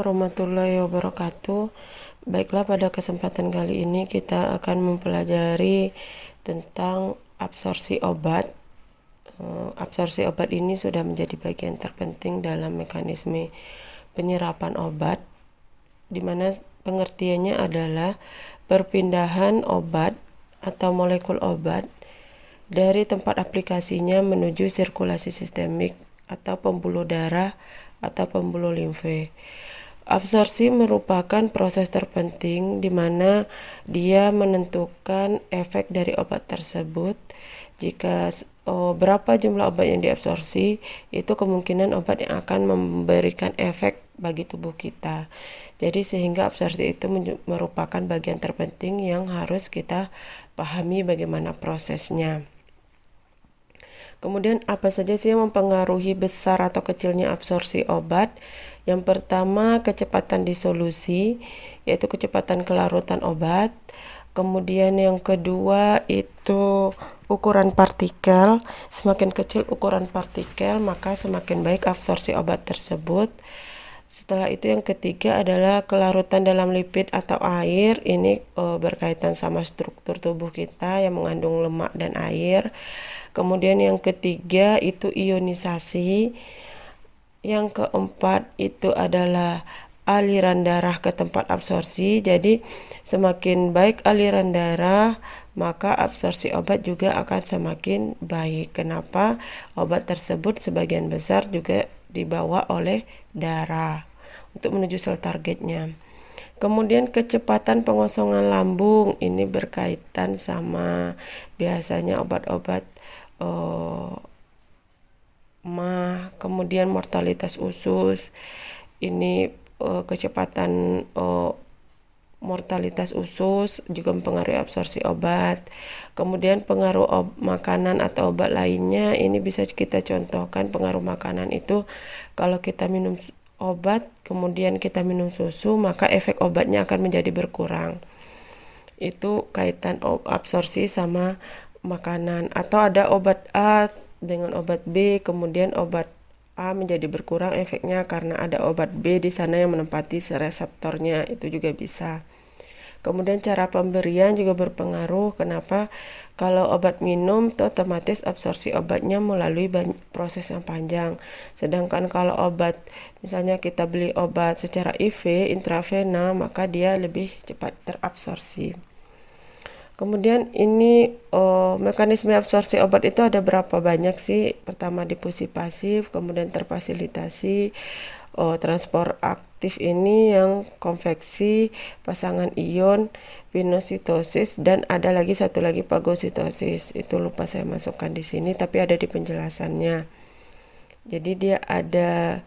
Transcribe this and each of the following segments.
warahmatullahi wabarakatuh. Baiklah, pada kesempatan kali ini kita akan mempelajari tentang absorpsi obat. Absorpsi obat ini sudah menjadi bagian terpenting dalam mekanisme penyerapan obat, di mana pengertiannya adalah perpindahan obat atau molekul obat dari tempat aplikasinya menuju sirkulasi sistemik atau pembuluh darah atau pembuluh limfe. Absorpsi merupakan proses terpenting di mana dia menentukan efek dari obat tersebut. Jika berapa jumlah obat yang diabsorpsi, itu kemungkinan obat yang akan memberikan efek bagi tubuh kita. Jadi sehingga absorpsi itu merupakan bagian terpenting yang harus kita pahami bagaimana prosesnya. Kemudian apa saja sih yang mempengaruhi besar atau kecilnya absorpsi obat? Yang pertama, kecepatan disolusi, yaitu kecepatan kelarutan obat. Kemudian yang kedua itu ukuran partikel. Semakin kecil ukuran partikel, maka semakin baik absorpsi obat tersebut. Setelah itu yang ketiga adalah kelarutan dalam lipid atau air. Ini berkaitan sama struktur tubuh kita yang mengandung lemak dan air. Kemudian yang ketiga itu ionisasi. Yang keempat itu adalah aliran darah ke tempat absorpsi. Jadi semakin baik aliran darah, maka absorpsi obat juga akan semakin baik. Kenapa? Obat tersebut sebagian besar juga dibawa oleh darah untuk menuju sel targetnya. Kemudian kecepatan pengosongan lambung, ini berkaitan sama biasanya obat-obat kemudian mortalitas usus. Ini kecepatan mortalitas usus juga mempengaruhi absorpsi obat. Kemudian pengaruh makanan atau obat lainnya, ini bisa kita contohkan. Pengaruh makanan itu kalau kita minum obat kemudian kita minum susu, maka efek obatnya akan menjadi berkurang. Itu kaitan absorpsi sama makanan. Atau ada obat A dengan obat B, kemudian obat A menjadi berkurang efeknya karena ada obat B di sana yang menempati reseptornya, itu juga bisa. Kemudian cara pemberian juga berpengaruh. Kenapa? Kalau obat minum, otomatis absorpsi obatnya melalui proses yang panjang. Sedangkan kalau obat, misalnya kita beli obat secara IV, intravena, maka dia lebih cepat terabsorpsi. Kemudian ini mekanisme absorpsi obat itu ada berapa banyak sih? Pertama difusi pasif, kemudian terfasilitasi, transport aktif ini yang konveksi, pasangan ion, pinositosis, dan ada lagi satu lagi fagositosis. Itu lupa saya masukkan di sini, tapi ada di penjelasannya. Jadi dia ada,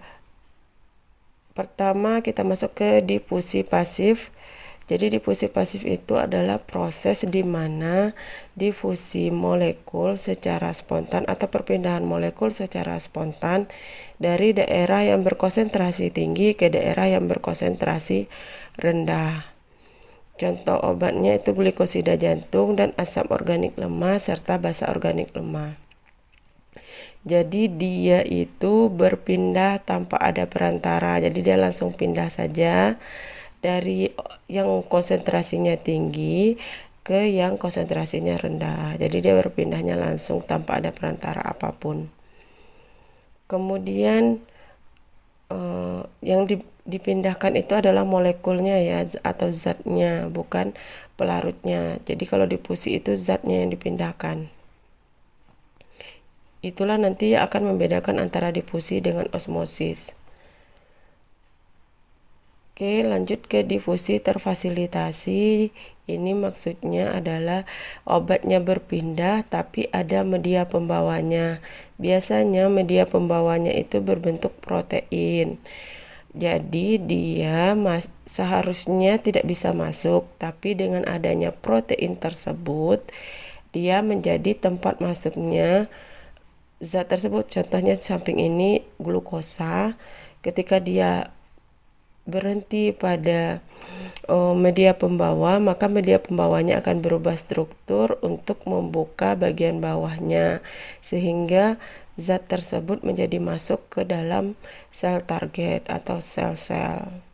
pertama kita masuk ke difusi pasif. Jadi difusi pasif itu adalah proses di mana difusi molekul secara spontan atau perpindahan molekul secara spontan dari daerah yang berkonsentrasi tinggi ke daerah yang berkonsentrasi rendah. Contoh obatnya itu glikosida jantung dan asam organik lemah serta basa organik lemah. Jadi dia itu berpindah tanpa ada perantara. Jadi dia langsung pindah saja dari yang konsentrasinya tinggi ke yang konsentrasinya rendah. Jadi dia berpindahnya langsung tanpa ada perantara apapun. Kemudian yang dipindahkan itu adalah molekulnya ya, atau zatnya, bukan pelarutnya. Jadi kalau difusi itu zatnya yang dipindahkan. Itulah nanti akan membedakan antara difusi dengan osmosis. Oke, lanjut ke difusi terfasilitasi. Ini maksudnya adalah obatnya berpindah tapi ada media pembawanya. Biasanya media pembawanya itu berbentuk protein. Jadi dia seharusnya tidak bisa masuk, tapi dengan adanya protein tersebut, dia menjadi tempat masuknya zat tersebut. Contohnya samping ini glukosa. Ketika dia berhenti pada media pembawa, maka media pembawanya akan berubah struktur untuk membuka bagian bawahnya sehingga zat tersebut menjadi masuk ke dalam sel target atau sel-sel.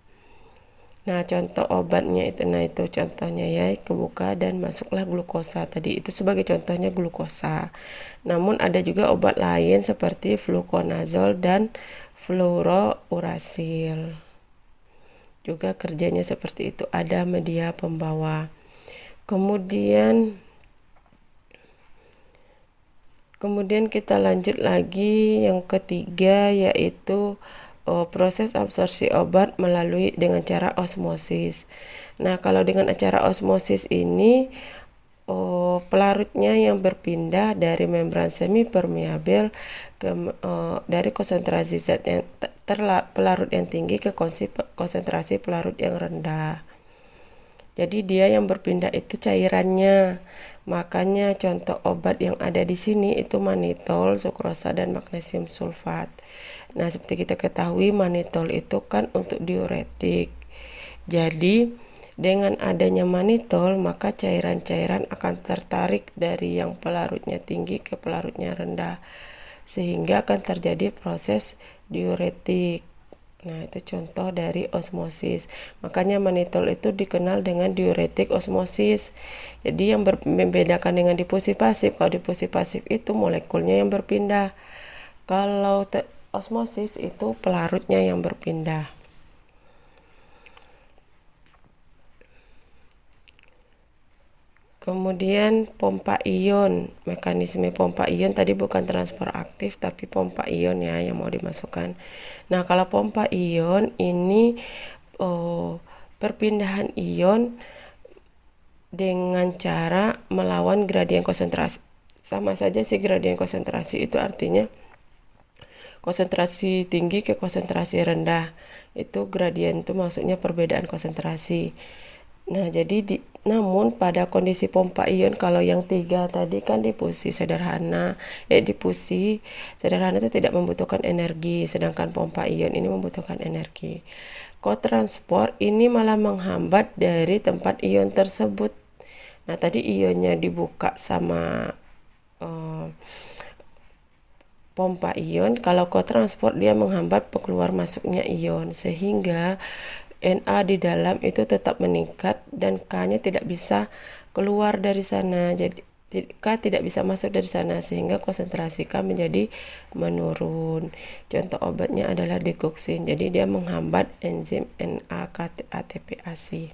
Nah, contoh obatnya itu, nah itu contohnya ya, kebuka dan masuklah glukosa. Tadi itu sebagai contohnya glukosa. Namun ada juga obat lain seperti fluconazole dan fluorouracil. Juga kerjanya seperti itu, ada media pembawa. Kemudian kita lanjut lagi yang ketiga, yaitu proses absorpsi obat melalui dengan cara osmosis. Nah, kalau dengan cara osmosis ini pelarutnya yang berpindah dari membran semi permeabel dari konsentrasi zat yang pelarut yang tinggi ke konsentrasi pelarut yang rendah. Jadi dia yang berpindah itu cairannya. Makanya contoh obat yang ada di sini itu manitol, sukrosa, dan magnesium sulfat. Nah, seperti kita ketahui manitol itu kan untuk diuretik. Jadi dengan adanya manitol, maka cairan-cairan akan tertarik dari yang pelarutnya tinggi ke pelarutnya rendah, sehingga akan terjadi proses diuretik. Nah, itu contoh dari osmosis. Makanya manitol itu dikenal dengan diuretik osmosis. Jadi yang membedakan dengan difusi pasif, kalau difusi pasif itu molekulnya yang berpindah. Kalau osmosis itu pelarutnya yang berpindah. Kemudian pompa ion, mekanisme pompa ion tadi bukan transport aktif tapi pompa ion ya yang mau dimasukkan. Nah, kalau pompa ion ini perpindahan ion dengan cara melawan gradien konsentrasi. Sama saja sih, gradien konsentrasi itu artinya konsentrasi tinggi ke konsentrasi rendah. Itu gradien itu maksudnya perbedaan konsentrasi. Nah, jadi namun pada kondisi pompa ion, kalau yang tiga tadi kan difusi sederhana, difusi sederhana itu tidak membutuhkan energi, sedangkan pompa ion ini membutuhkan energi. Kotransport ini malah menghambat dari tempat ion tersebut. Nah, tadi ionnya dibuka sama pompa ion, kalau kotransport dia menghambat keluar masuknya ion, sehingga Na di dalam itu tetap meningkat dan K-nya tidak bisa keluar dari sana. Jadi K tidak bisa masuk dari sana sehingga konsentrasi K menjadi menurun. Contoh obatnya adalah digoxin. Jadi dia menghambat enzim NADH-ATPase.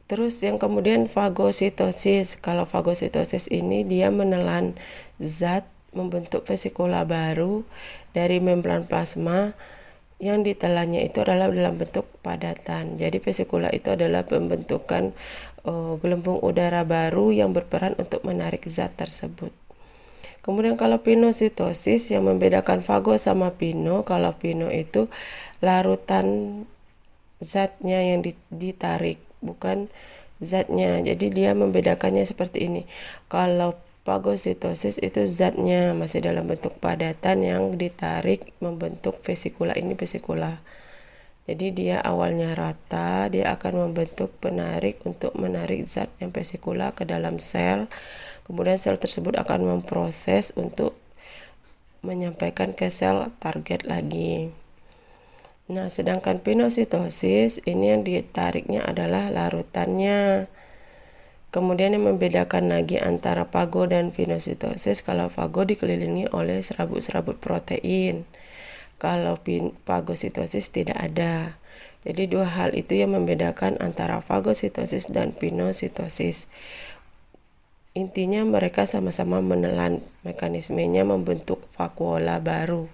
Terus yang kemudian fagositosis. Kalau fagositosis ini dia menelan zat membentuk vesikula baru dari membran plasma. Yang ditelannya itu adalah dalam bentuk padatan. Jadi vesikula itu adalah pembentukan gelembung udara baru yang berperan untuk menarik zat tersebut. Kemudian kalau pinositosis, yang membedakan fago sama pino, kalau pino itu larutan zatnya yang ditarik, bukan zatnya. Jadi dia membedakannya seperti ini. Kalau fagositosis itu zatnya masih dalam bentuk padatan yang ditarik membentuk vesikula. Ini vesikula. Jadi dia awalnya rata, dia akan membentuk penarik untuk menarik zat yang vesikula ke dalam sel. Kemudian sel tersebut akan memproses untuk menyampaikan ke sel target lagi. Nah, sedangkan pinositosis ini yang ditariknya adalah larutannya. Kemudian yang membedakan lagi antara fago dan pinositosis, kalau fago dikelilingi oleh serabut-serabut protein. Kalau fagositosis tidak ada. Jadi dua hal itu yang membedakan antara fagositosis dan pinositosis. Intinya mereka sama-sama menelan, mekanismenya membentuk vakuola baru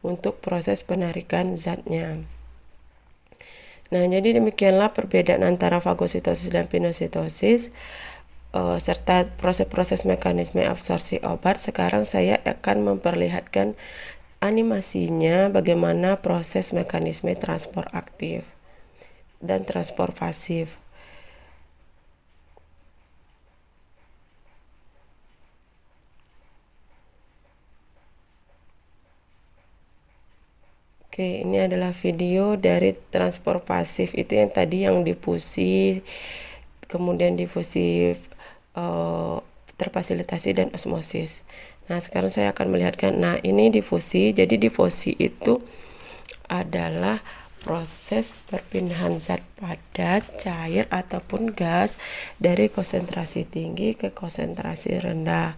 untuk proses penarikan zatnya. Nah, jadi demikianlah perbedaan antara fagositosis dan pinositosis serta proses-proses mekanisme absorpsi obat. Sekarang saya akan memperlihatkan animasinya bagaimana proses mekanisme transport aktif dan transport pasif. Oke, ini adalah video dari transport pasif itu yang tadi yang difusi, kemudian difusi terfasilitasi dan osmosis. Nah, sekarang saya akan melihatkan. Nah, ini difusi. Jadi difusi itu adalah proses perpindahan zat padat, cair, ataupun gas dari konsentrasi tinggi ke konsentrasi rendah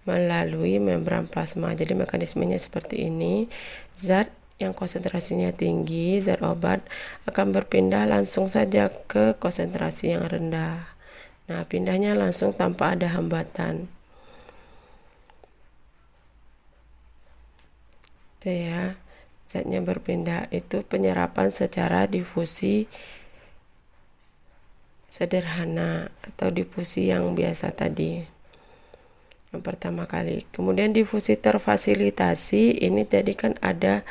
melalui membran plasma. Jadi mekanismenya seperti ini. Zat yang konsentrasinya tinggi, zat obat, akan berpindah langsung saja ke konsentrasi yang rendah. Nah, pindahnya langsung tanpa ada hambatan. Itu ya, zatnya berpindah. Itu penyerapan secara difusi sederhana atau difusi yang biasa tadi. Yang pertama kali. Kemudian difusi terfasilitasi, ini tadi kan ada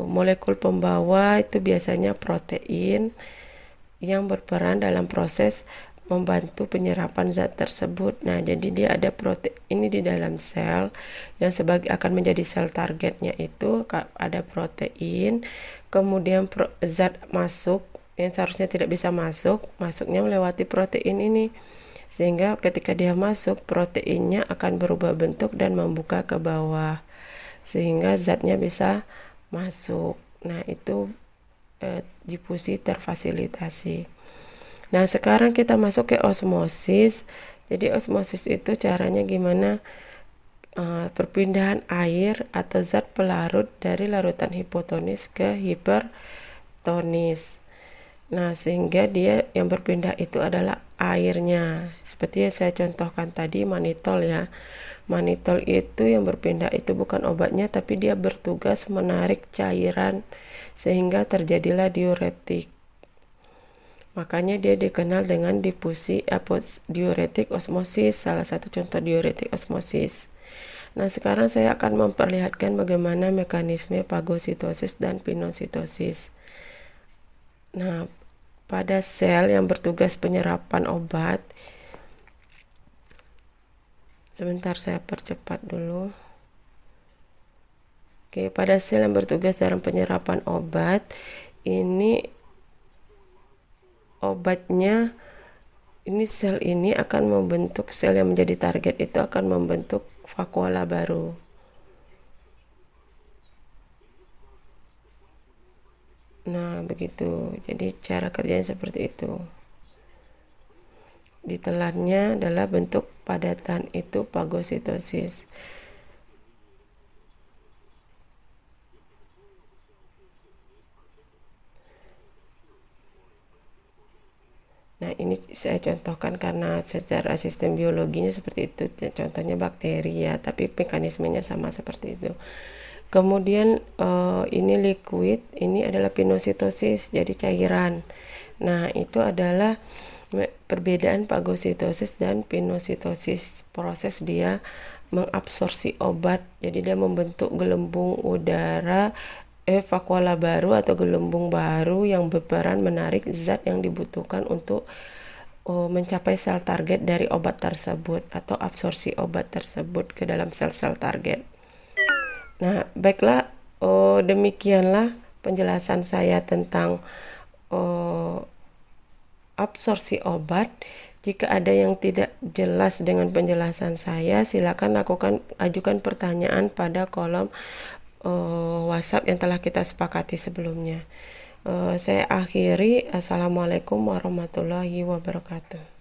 molekul pembawa, itu biasanya protein yang berperan dalam proses membantu penyerapan zat tersebut. Nah, jadi dia ada protein ini di dalam sel yang sebagai akan menjadi sel targetnya itu ada protein, kemudian zat masuk yang seharusnya tidak bisa masuk, masuknya melewati protein ini. Sehingga ketika dia masuk, proteinnya akan berubah bentuk dan membuka ke bawah sehingga zatnya bisa masuk. Nah, itu difusi terfasilitasi. Nah, sekarang kita masuk ke osmosis. Jadi osmosis itu caranya gimana? Perpindahan air atau zat pelarut dari larutan hipotonis ke hipertonis. Nah, sehingga dia yang berpindah itu adalah airnya. Seperti yang saya contohkan tadi, manitol ya. Manitol itu yang berpindah itu bukan obatnya, tapi dia bertugas menarik cairan sehingga terjadilah diuretik. Makanya dia dikenal dengan difusi diuretik osmosis, salah satu contoh diuretik osmosis. Nah, sekarang saya akan memperlihatkan bagaimana mekanisme fagositosis dan pinositosis. Nah, pada sel yang bertugas penyerapan obat, sebentar saya percepat dulu. Oke, pada sel yang bertugas dalam penyerapan obat, ini obatnya, ini sel ini akan membentuk, sel yang menjadi target itu akan membentuk vakuola baru. Nah, begitu. Jadi cara kerjanya seperti itu. Ditelannya adalah bentuk padatan itu fagositosis. Nah, ini saya contohkan karena secara sistem biologinya seperti itu. Contohnya bakteri ya, tapi mekanismenya sama seperti itu. Kemudian ini liquid, ini adalah pinositosis, jadi cairan. Nah, itu adalah perbedaan fagositosis dan pinositosis. Proses dia mengabsorpsi obat, jadi dia membentuk gelembung udara vakuola baru atau gelembung baru yang berperan menarik zat yang dibutuhkan untuk mencapai sel target dari obat tersebut atau absorpsi obat tersebut ke dalam sel-sel target. Nah, baiklah, demikianlah penjelasan saya tentang absorpsi obat. Jika ada yang tidak jelas dengan penjelasan saya, silakan ajukan pertanyaan pada kolom WhatsApp yang telah kita sepakati sebelumnya. Saya akhiri. Assalamualaikum warahmatullahi wabarakatuh.